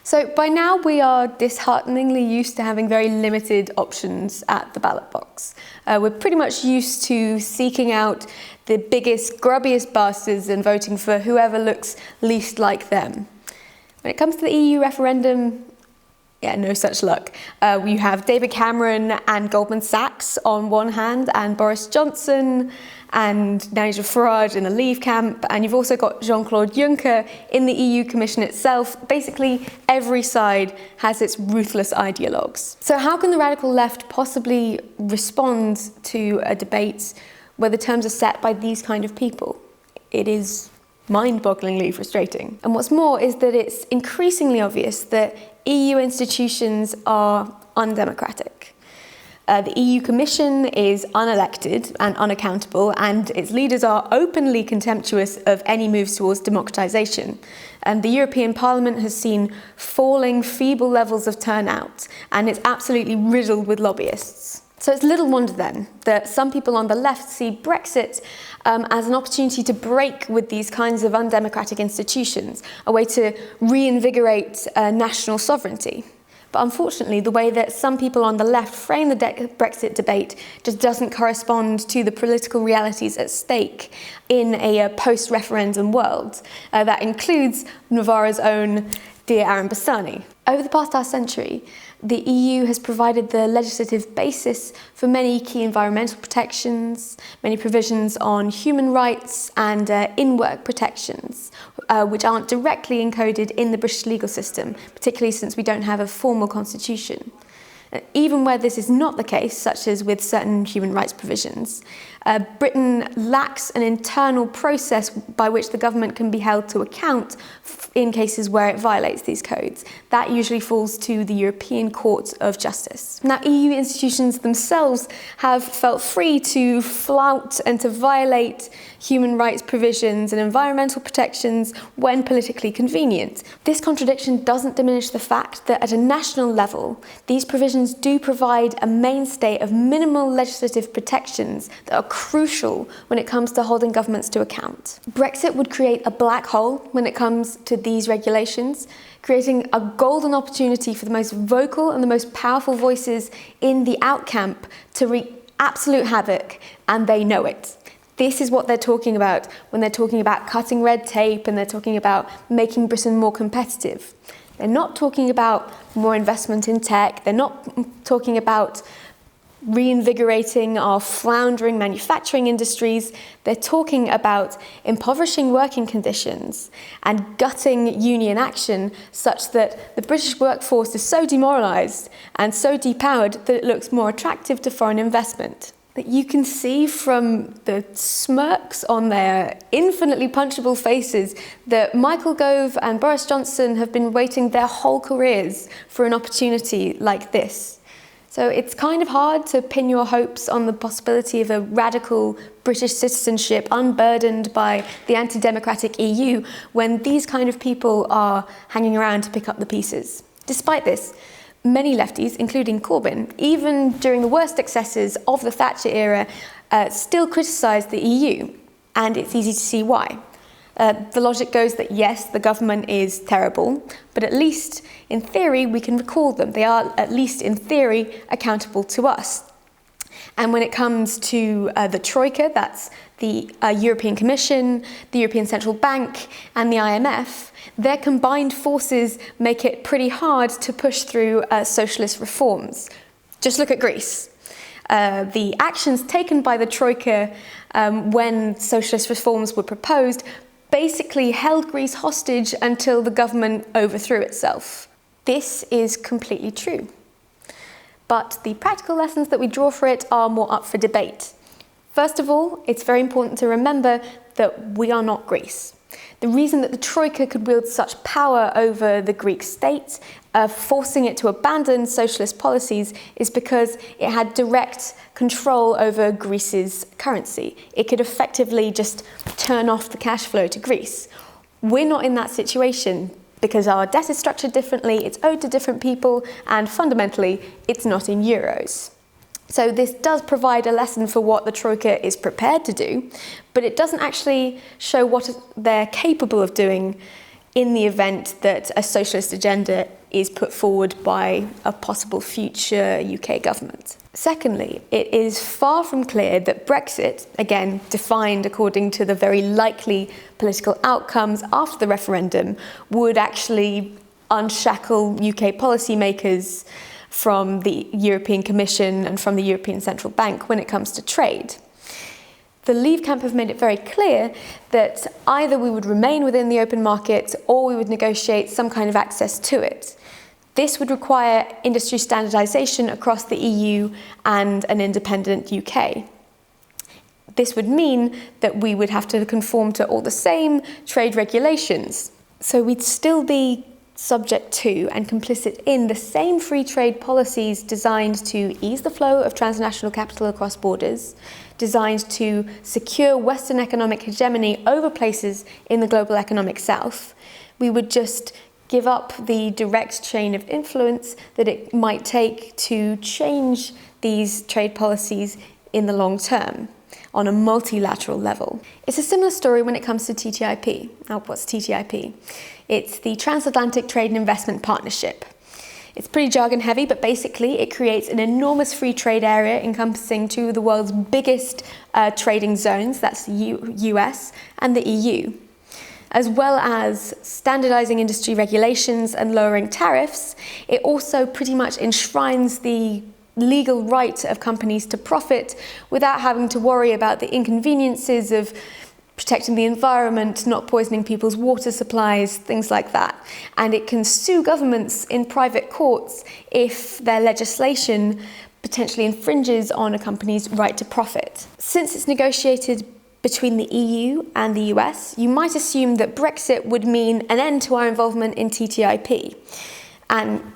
So by now we are dishearteningly used to having very limited options at the ballot box. We're pretty much used to seeking out the biggest, grubbiest bastards and voting for whoever looks least like them. When it comes to the EU referendum, no such luck. You have David Cameron and Goldman Sachs on one hand, and Boris Johnson and Nigel Farage in the Leave camp, and you've also got Jean-Claude Juncker in the EU Commission itself. Basically, every side has its ruthless ideologues. So how can the radical left possibly respond to a debate where the terms are set by these kind of people? It is mind-bogglingly frustrating. And what's more is that it's increasingly obvious that EU institutions are undemocratic. The EU Commission is unelected and unaccountable, and its leaders are openly contemptuous of any moves towards democratisation. And the European Parliament has seen falling, feeble levels of turnout, and it's absolutely riddled with lobbyists. So it's little wonder then that some people on the left see Brexit as an opportunity to break with these kinds of undemocratic institutions, a way to reinvigorate national sovereignty. But unfortunately, the way that some people on the left frame the Brexit debate just doesn't correspond to the political realities at stake in a post-referendum world. That includes Navarra's own dear Aaron Bassani. Over the past half-century, the EU has provided the legislative basis for many key environmental protections, many provisions on human rights and in-work protections, which aren't directly encoded in the British legal system, particularly since we don't have a formal constitution. Even where this is not the case, such as with certain human rights provisions, Britain lacks an internal process by which the government can be held to account in cases where it violates these codes. That usually falls to the European Court of Justice. Now, EU institutions themselves have felt free to flout and to violate human rights provisions and environmental protections when politically convenient. This contradiction doesn't diminish the fact that at a national level, these provisions do provide a mainstay of minimal legislative protections that are crucial when it comes to holding governments to account. Brexit would create a black hole when it comes to these regulations, creating a golden opportunity for the most vocal and the most powerful voices in the out camp to wreak absolute havoc, and they know it. This is what they're talking about when they're talking about cutting red tape and they're talking about making Britain more competitive. They're not talking about more investment in tech. They're not talking about reinvigorating our floundering manufacturing industries. They're talking about impoverishing working conditions and gutting union action such that the British workforce is so demoralised and so depowered that it looks more attractive to foreign investment. That you can see from the smirks on their infinitely punchable faces that Michael Gove and Boris Johnson have been waiting their whole careers for an opportunity like this. So it's kind of hard to pin your hopes on the possibility of a radical British citizenship unburdened by the anti-democratic EU when these kind of people are hanging around to pick up the pieces. Despite this, many lefties, including Corbyn, even during the worst excesses of the Thatcher era, still criticise the EU, and it's easy to see why. The logic goes that yes, the government is terrible, but at least in theory we can recall them. They are, at least in theory, accountable to us. And when it comes to the Troika, that's the European Commission, the European Central Bank and the IMF, their combined forces make it pretty hard to push through socialist reforms. Just look at Greece. The actions taken by the Troika when socialist reforms were proposed basically held Greece hostage until the government overthrew itself. This is completely true. But the practical lessons that we draw for it are more up for debate. First of all, it's very important to remember that we are not Greece. The reason that the Troika could wield such power over the Greek state, forcing it to abandon socialist policies, is because it had direct control over Greece's currency. It could effectively just turn off the cash flow to Greece. We're not in that situation because our debt is structured differently, it's owed to different people, and fundamentally, it's not in euros. So this does provide a lesson for what the Troika is prepared to do, but it doesn't actually show what they're capable of doing in the event that a socialist agenda is put forward by a possible future UK government. Secondly, it is far from clear that Brexit, again defined according to the very likely political outcomes after the referendum, would actually unshackle UK policymakers from the European Commission and from the European Central Bank when it comes to trade. The Leave camp have made it very clear that either we would remain within the open market or we would negotiate some kind of access to it. This would require industry standardisation across the EU and an independent UK. This would mean that we would have to conform to all the same trade regulations. So we'd still be subject to and complicit in the same free trade policies designed to ease the flow of transnational capital across borders, designed to secure Western economic hegemony over places in the global economic south. We would just give up the direct chain of influence that it might take to change these trade policies in the long term on a multilateral level. It's a similar story when it comes to TTIP. Now, what's TTIP? It's the Transatlantic Trade and Investment Partnership. It's pretty jargon heavy, but basically it creates an enormous free trade area encompassing two of the world's biggest trading zones, that's the US and the EU. As well as standardizing industry regulations and lowering tariffs, it also pretty much enshrines the legal right of companies to profit without having to worry about the inconveniences of protecting the environment, not poisoning people's water supplies, things like that. And it can sue governments in private courts if their legislation potentially infringes on a company's right to profit. Since it's negotiated between the EU and the US, you might assume that Brexit would mean an end to our involvement in TTIP. And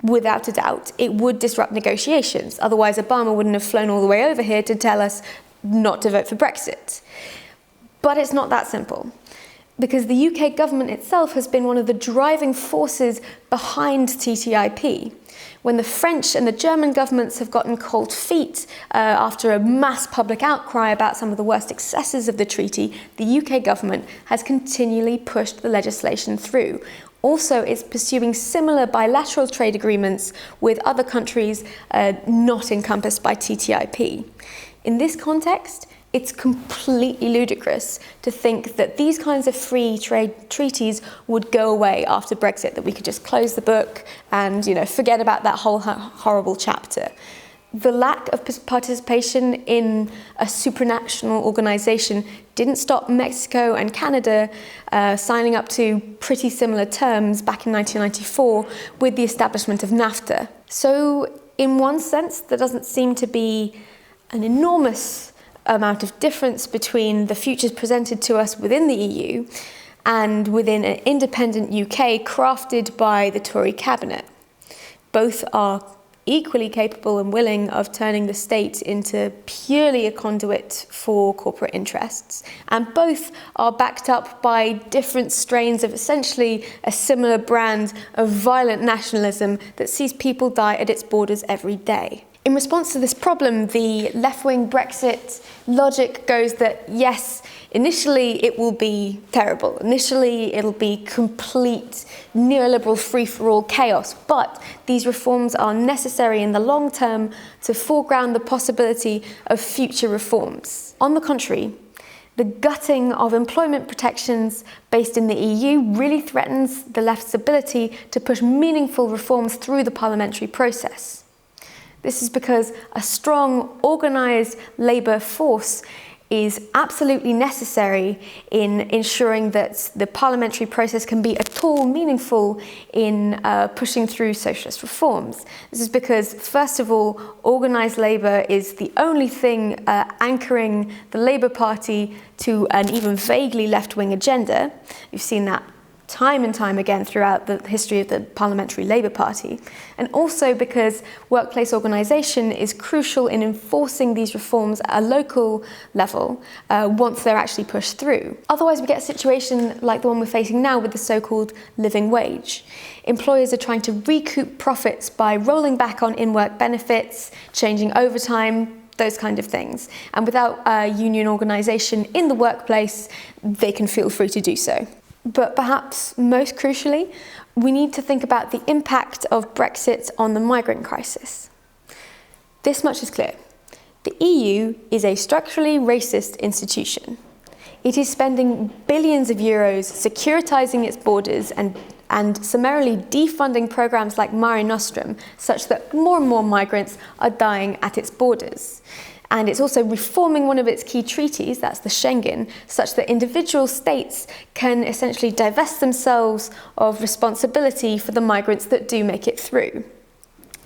without a doubt, it would disrupt negotiations. Otherwise, Obama wouldn't have flown all the way over here to tell us not to vote for Brexit. But it's not that simple, because the UK government itself has been one of the driving forces behind TTIP. When the French and the German governments have gotten cold feet after a mass public outcry about some of the worst excesses of the treaty, the UK government has continually pushed the legislation through. Also, it's pursuing similar bilateral trade agreements with other countries not encompassed by TTIP. In this context, it's completely ludicrous to think that these kinds of free trade treaties would go away after Brexit, that we could just close the book and, forget about that whole horrible chapter. The lack of participation in a supranational organisation didn't stop Mexico and Canada signing up to pretty similar terms back in 1994 with the establishment of NAFTA. So, in one sense, there doesn't seem to be an enormous amount of difference between the futures presented to us within the EU and within an independent UK crafted by the Tory cabinet. Both are equally capable and willing of turning the state into purely a conduit for corporate interests, and both are backed up by different strains of essentially a similar brand of violent nationalism that sees people die at its borders every day. In response to this problem, the left-wing Brexit logic goes that, yes, initially it will be terrible. Initially it'll be complete neoliberal free-for-all chaos. But these reforms are necessary in the long term to foreground the possibility of future reforms. On the contrary, the gutting of employment protections based in the EU really threatens the left's ability to push meaningful reforms through the parliamentary process. This is because a strong, organised labour force is absolutely necessary in ensuring that the parliamentary process can be at all meaningful in pushing through socialist reforms. This is because, first of all, organised labour is the only thing anchoring the Labour Party to an even vaguely left-wing agenda. You've seen that time and time again throughout the history of the Parliamentary Labour Party, and also because workplace organisation is crucial in enforcing these reforms at a local level once they're actually pushed through. Otherwise, we get a situation like the one we're facing now with the so-called living wage. Employers are trying to recoup profits by rolling back on in-work benefits, changing overtime, those kind of things. And without union organisation in the workplace, they can feel free to do so. But perhaps most crucially, we need to think about the impact of Brexit on the migrant crisis. This much is clear. The EU is a structurally racist institution. It is spending billions of euros securitizing its borders and summarily defunding programs like Mare Nostrum, such that more and more migrants are dying at its borders. And it's also reforming one of its key treaties, that's the Schengen, such that individual states can essentially divest themselves of responsibility for the migrants that do make it through.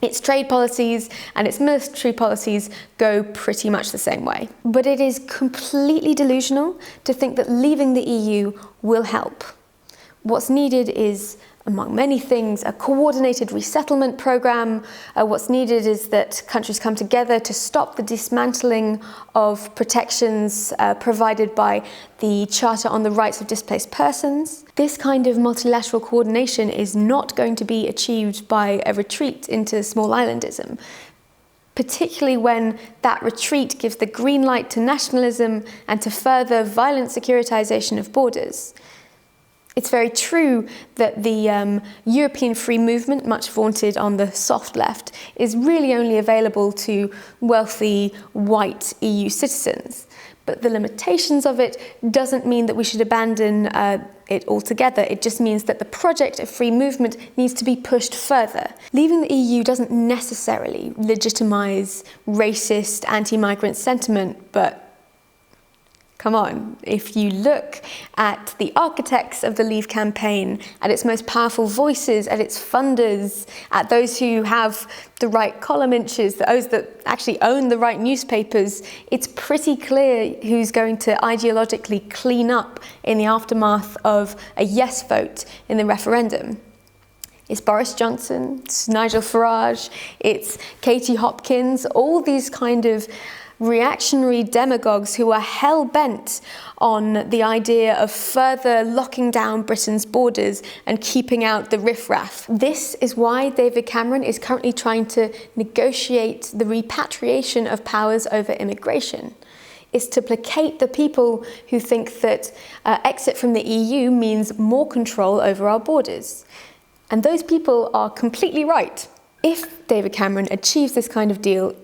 Its trade policies and its military policies go pretty much the same way. But it is completely delusional to think that leaving the EU will help. What's needed is, among many things, a coordinated resettlement program. What's needed is that countries come together to stop the dismantling of protections provided by the Charter on the Rights of Displaced Persons. This kind of multilateral coordination is not going to be achieved by a retreat into small islandism, particularly when that retreat gives the green light to nationalism and to further violent securitization of borders. It's very true that the European free movement, much vaunted on the soft left, is really only available to wealthy, white EU citizens. But the limitations of it doesn't mean that we should abandon it altogether. It just means that the project of free movement needs to be pushed further. Leaving the EU doesn't necessarily legitimize racist, anti-migrant sentiment, but come on, if you look at the architects of the Leave campaign, at its most powerful voices, at its funders, at those who have the right column inches, those that actually own the right newspapers, it's pretty clear who's going to ideologically clean up in the aftermath of a yes vote in the referendum. It's Boris Johnson, it's Nigel Farage, it's Katie Hopkins, all these kind of reactionary demagogues who are hell-bent on the idea of further locking down Britain's borders and keeping out the riffraff. This is why David Cameron is currently trying to negotiate the repatriation of powers over immigration. It's to placate the people who think that exit from the EU means more control over our borders. And those people are completely right. If David Cameron achieves this kind of deal,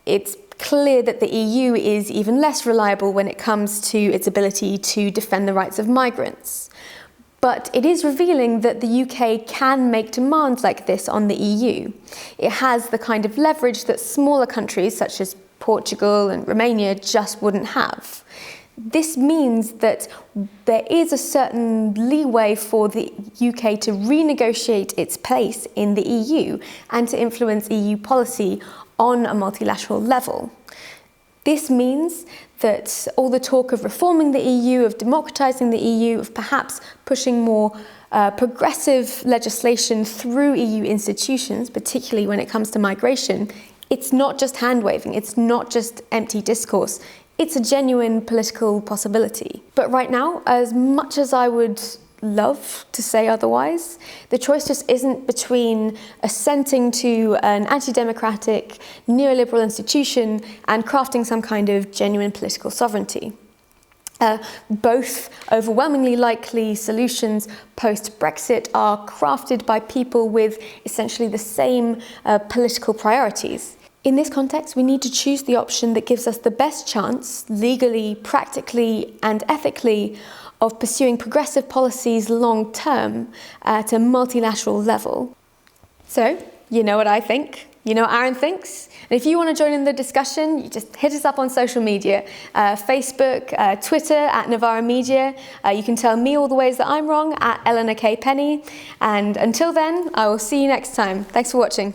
it's clear that the EU is even less reliable when it comes to its ability to defend the rights of migrants. But it is revealing that the UK can make demands like this on the EU. It has the kind of leverage that smaller countries such as Portugal and Romania just wouldn't have. This means that there is a certain leeway for the UK to renegotiate its place in the EU and to influence EU policy on a multilateral level. This means that all the talk of reforming the EU, of democratizing the EU, of perhaps pushing more progressive legislation through EU institutions, particularly when it comes to migration, it's not just hand-waving, it's not just empty discourse, it's a genuine political possibility. But right now, as much as I would love to say otherwise, the choice just isn't between assenting to an anti-democratic, neoliberal institution and crafting some kind of genuine political sovereignty. Both overwhelmingly likely solutions post-Brexit are crafted by people with essentially the same political priorities. In this context, we need to choose the option that gives us the best chance, legally, practically, and ethically, of pursuing progressive policies long-term at a multilateral level. So, you know what I think, you know what Aaron thinks, and if you want to join in the discussion, you just hit us up on social media, Facebook, Twitter at Novara Media. You can tell me all the ways that I'm wrong at Eleanor Penny, and until then, I will see you next time. Thanks for watching.